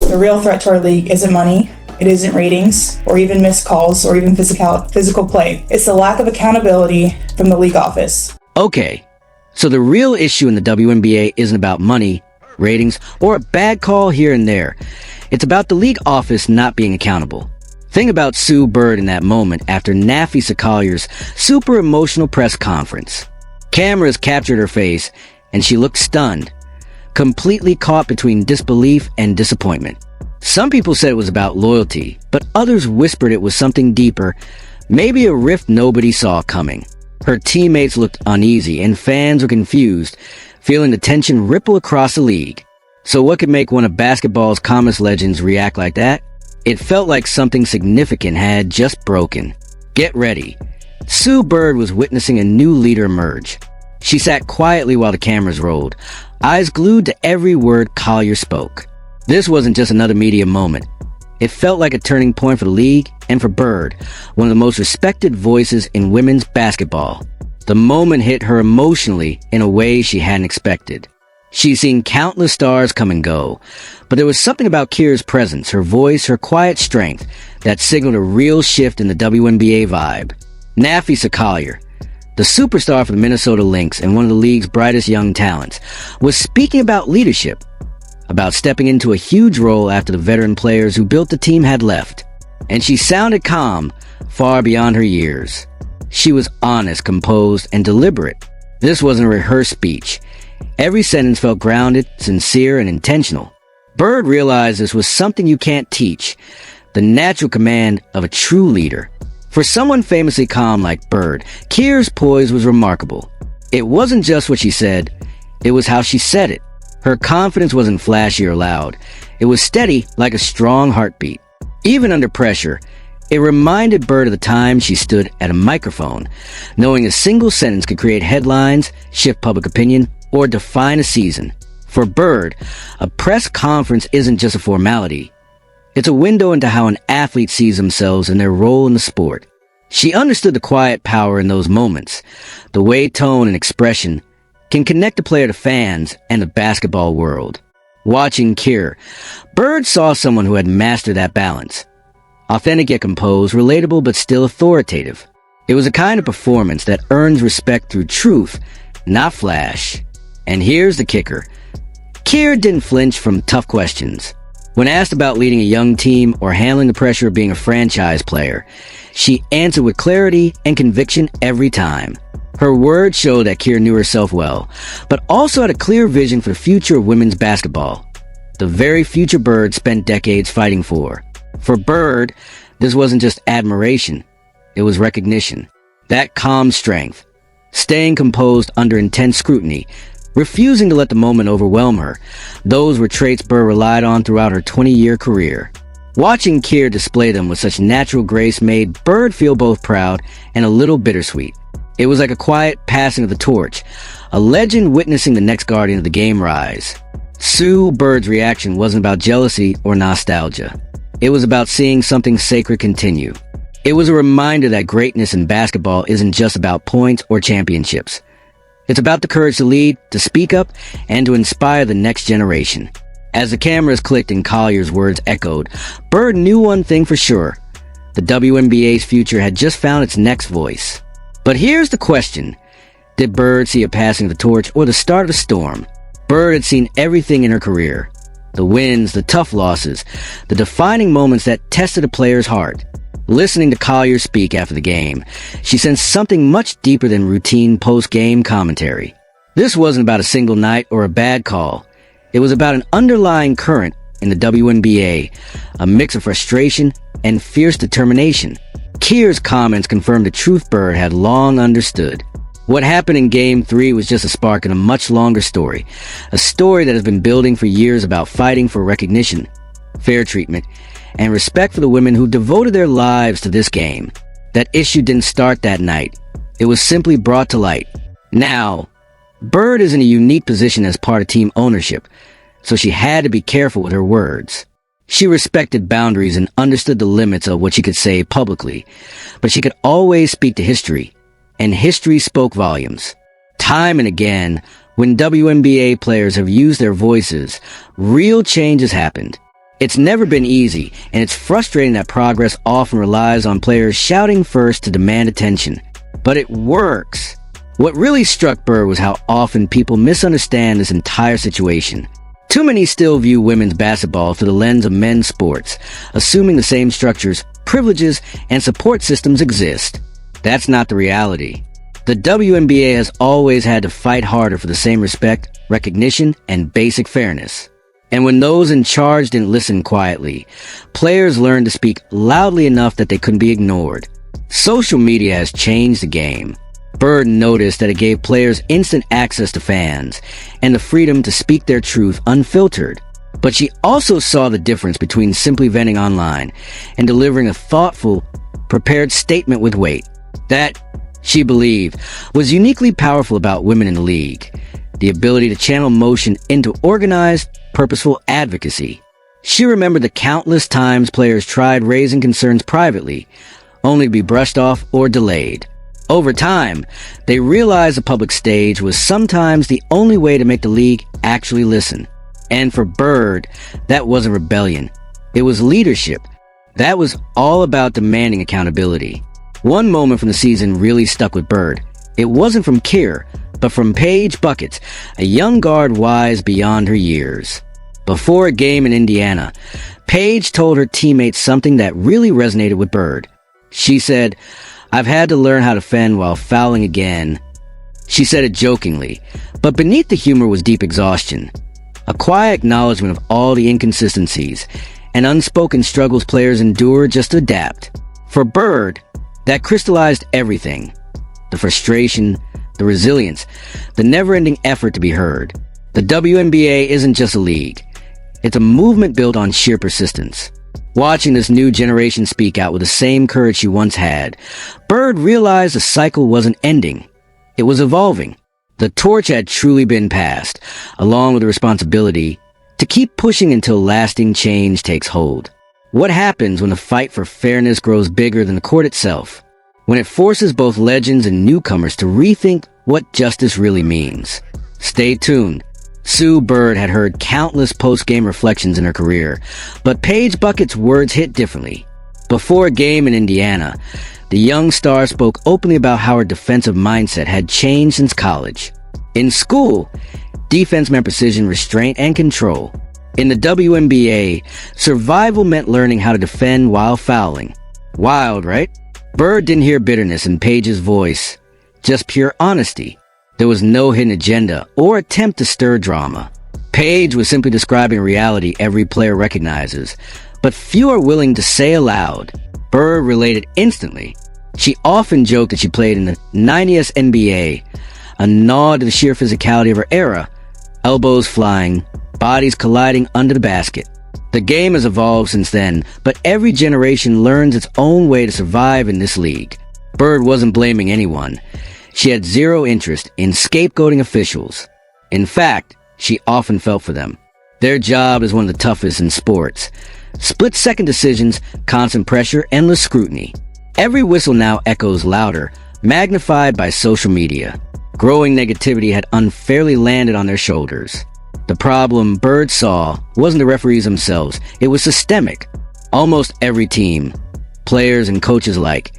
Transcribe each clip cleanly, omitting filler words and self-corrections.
The real threat to our league isn't money, it isn't ratings, or even missed calls, or even physical play. It's the lack of accountability from the league office. Okay, so the real issue in the WNBA isn't about money, ratings, or a bad call here and there. It's about the league office not being accountable. Think about Sue Bird in that moment after Nafisa Collier's super emotional press conference. Cameras captured her face, and she looked stunned, completely caught between disbelief and disappointment. Some people said it was about loyalty, but others whispered it was something deeper, maybe a rift nobody saw coming. Her teammates looked uneasy, and fans were confused, feeling the tension ripple across the league. So what could make one of basketball's calmest legends react like that? It felt like something significant had just broken. Get ready. Sue Bird was witnessing a new leader emerge. She sat quietly while the cameras rolled, eyes glued to every word Collier spoke. This wasn't just another media moment. It felt like a turning point for the league and for Bird, one of the most respected voices in women's basketball. The moment hit her emotionally in a way she hadn't expected. She'd seen countless stars come and go, but there was something about Kira's presence, her voice, her quiet strength, that signaled a real shift in the WNBA vibe. Nafisa Collier, the superstar for the Minnesota Lynx and one of the league's brightest young talents, was speaking about leadership, about stepping into a huge role after the veteran players who built the team had left. And she sounded calm, far beyond her years. She was honest, composed, and deliberate. This wasn't a rehearsed speech. Every sentence felt grounded, sincere, and intentional. Bird realized this was something you can't teach, the natural command of a true leader. For someone famously calm like Bird, Kira's poise was remarkable. It wasn't just what she said, it was how she said it. Her confidence wasn't flashy or loud. It was steady like a strong heartbeat. Even under pressure, it reminded Bird of the time she stood at a microphone, knowing a single sentence could create headlines, shift public opinion, or define a season. For Bird, a press conference isn't just a formality. It's a window into how an athlete sees themselves and their role in the sport. She understood the quiet power in those moments, the way tone and expression can connect a player to fans and the basketball world. Watching Kira, Bird saw someone who had mastered that balance. Authentic yet composed, relatable but still authoritative. It was a kind of performance that earns respect through truth, not flash. And here's the kicker. Kira didn't flinch from tough questions. When asked about leading a young team or handling the pressure of being a franchise player, she answered with clarity and conviction every time. Her words showed that Kira knew herself well, but also had a clear vision for the future of women's basketball. The very future Bird spent decades fighting for. For Bird, this wasn't just admiration, it was recognition. That calm strength, staying composed under intense scrutiny, refusing to let the moment overwhelm her, those were traits Bird relied on throughout her 20-year career. Watching Kira display them with such natural grace made Bird feel both proud and a little bittersweet. It was like a quiet passing of the torch, a legend witnessing the next guardian of the game rise. Sue Bird's reaction wasn't about jealousy or nostalgia. It was about seeing something sacred continue. It was a reminder that greatness in basketball isn't just about points or championships. It's about the courage to lead, to speak up, and to inspire the next generation. As the cameras clicked and Collier's words echoed, Bird knew one thing for sure. The WNBA's future had just found its next voice. But here's the question. Did Bird see a passing of the torch or the start of a storm? Bird had seen everything in her career. The wins, the tough losses, the defining moments that tested a player's heart. Listening to Collier speak after the game, she sensed something much deeper than routine post-game commentary. This wasn't about a single night or a bad call. It was about an underlying current in the WNBA, a mix of frustration and fierce determination. Kira's comments confirmed the truth Bird had long understood. What happened in Game 3 was just a spark in a much longer story, a story that has been building for years about fighting for recognition, fair treatment, and respect for the women who devoted their lives to this game. That issue didn't start that night. It was simply brought to light. Now, Bird is in a unique position as part of team ownership, so she had to be careful with her words. She respected boundaries and understood the limits of what she could say publicly, but she could always speak to history, and history spoke volumes. Time and again, when WNBA players have used their voices, real change has happened. It's never been easy, and it's frustrating that progress often relies on players shouting first to demand attention. But it works. What really struck Bird was how often people misunderstand this entire situation. Too many still view women's basketball through the lens of men's sports, assuming the same structures, privileges, and support systems exist. That's not the reality. The WNBA has always had to fight harder for the same respect, recognition, and basic fairness. And when those in charge didn't listen quietly, players learned to speak loudly enough that they couldn't be ignored. Social media has changed the game. Bird noticed that it gave players instant access to fans and the freedom to speak their truth unfiltered. But she also saw the difference between simply venting online and delivering a thoughtful, prepared statement with weight. That, she believed, was uniquely powerful about women in the league. The ability to channel emotion into organized, purposeful advocacy. She remembered the countless times players tried raising concerns privately, only to be brushed off or delayed. Over time, they realized the public stage was sometimes the only way to make the league actually listen. And for Bird, that wasn't rebellion. It was leadership. That was all about demanding accountability. One moment from the season really stuck with Bird. It wasn't from Keir, but from Paige Buckets, a young guard wise beyond her years. Before a game in Indiana, Paige told her teammates something that really resonated with Bird. She said, "I've had to learn how to defend while fouling again." She said it jokingly, but beneath the humor was deep exhaustion. A quiet acknowledgement of all the inconsistencies and unspoken struggles players endure just to adapt. For Bird, that crystallized everything. The frustration, the resilience, the never-ending effort to be heard. The WNBA isn't just a league. It's a movement built on sheer persistence. Watching this new generation speak out with the same courage she once had, Bird realized the cycle wasn't ending. It was evolving. The torch had truly been passed, along with the responsibility to keep pushing until lasting change takes hold. What happens when the fight for fairness grows bigger than the court itself? When it forces both legends and newcomers to rethink what justice really means? Stay tuned. Sue Bird had heard countless post-game reflections in her career, but Paige Bucket's words hit differently. Before a game in Indiana, the young star spoke openly about how her defensive mindset had changed since college. In school, defense meant precision, restraint, and control. In the WNBA, survival meant learning how to defend while fouling. Wild, right? Bird didn't hear bitterness in Paige's voice, just pure honesty. There was no hidden agenda or attempt to stir drama. Paige was simply describing a reality every player recognizes, but few are willing to say aloud. Bird related instantly. She often joked that she played in the 90s NBA, a nod to the sheer physicality of her era, elbows flying, bodies colliding under the basket. The game has evolved since then, but every generation learns its own way to survive in this league. Bird wasn't blaming anyone. She had zero interest in scapegoating officials. In fact, she often felt for them. Their job is one of the toughest in sports. Split-second decisions, constant pressure, endless scrutiny. Every whistle now echoes louder, magnified by social media. Growing negativity had unfairly landed on their shoulders. The problem Bird saw wasn't the referees themselves. It was systemic. Almost every team, players and coaches alike,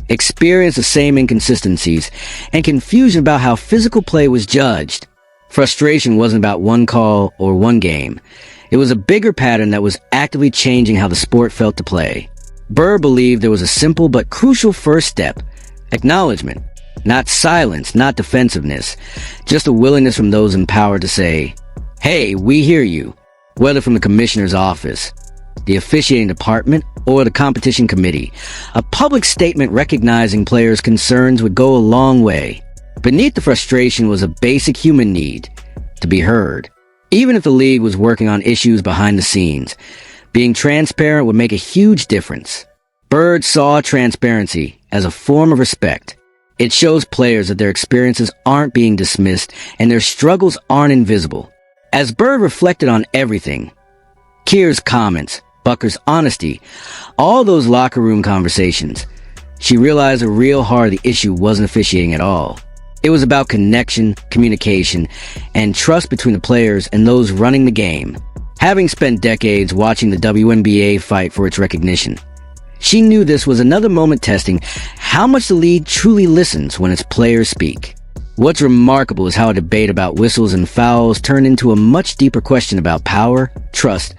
experienced the same inconsistencies and confusion about how physical play was judged. Frustration wasn't about one call or one game. It was a bigger pattern that was actively changing how the sport felt to play. Bird believed there was a simple but crucial first step: acknowledgement. Not silence, not defensiveness, just a willingness from those in power to say, "Hey, we hear you," whether from the commissioner's office, the officiating department, or the competition committee. A public statement recognizing players' concerns would go a long way. Beneath the frustration was a basic human need: to be heard. Even if the league was working on issues behind the scenes, being transparent would make a huge difference. Bird saw transparency as a form of respect. It shows players that their experiences aren't being dismissed and their struggles aren't invisible. As Bird reflected on everything, Keir's comments, Bucker's honesty, all those locker room conversations, she realized the real heart of the issue wasn't officiating at all. It was about connection, communication, and trust between the players and those running the game. having spent decades watching the WNBA fight for its recognition. She knew this was another moment testing how much the league truly listens when its players speak. What's remarkable is how a debate about whistles and fouls turned into a much deeper question about power, trust,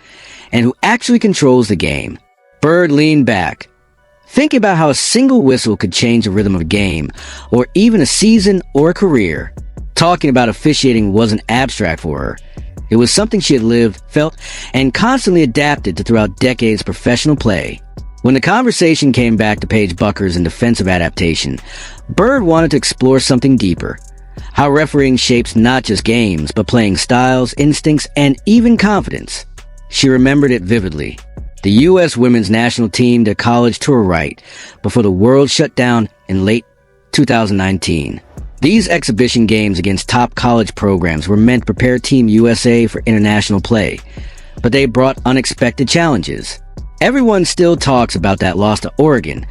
and who actually controls the game. Bird leaned back, thinking about how a single whistle could change the rhythm of a game, or even a season or a career. Talking about officiating wasn't abstract for her. It was something she had lived, felt, and constantly adapted to throughout decades of professional play. When the conversation came back to Paige Bucker's in defensive adaptation, Bird wanted to explore something deeper. How refereeing shapes not just games, but playing styles, instincts, and even confidence. She remembered it vividly. The U.S. women's national team did a college tour right before the world shut down in late 2019. These exhibition games against top college programs were meant to prepare Team USA for international play, but they brought unexpected challenges. Everyone still talks about that loss to Oregon,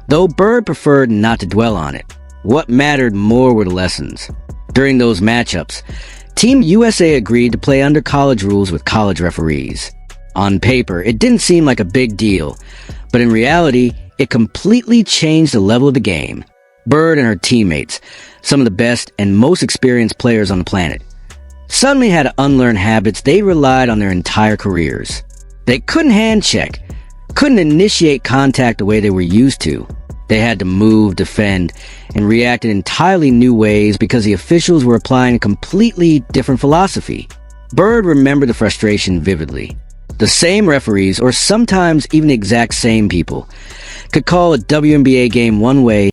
though Bird preferred not to dwell on it. What mattered more were the lessons. During those matchups, Team USA agreed to play under college rules with college referees. On paper, it didn't seem like a big deal, but in reality, it completely changed the level of the game. Bird and her teammates, some of the best and most experienced players on the planet, suddenly had to unlearn habits they relied on their entire careers. They couldn't hand check, couldn't initiate contact the way they were used to. They had to move, defend, and react in entirely new ways because the officials were applying a completely different philosophy. Bird remembered the frustration vividly. The same referees, or sometimes even the exact same people, could call a WNBA game one way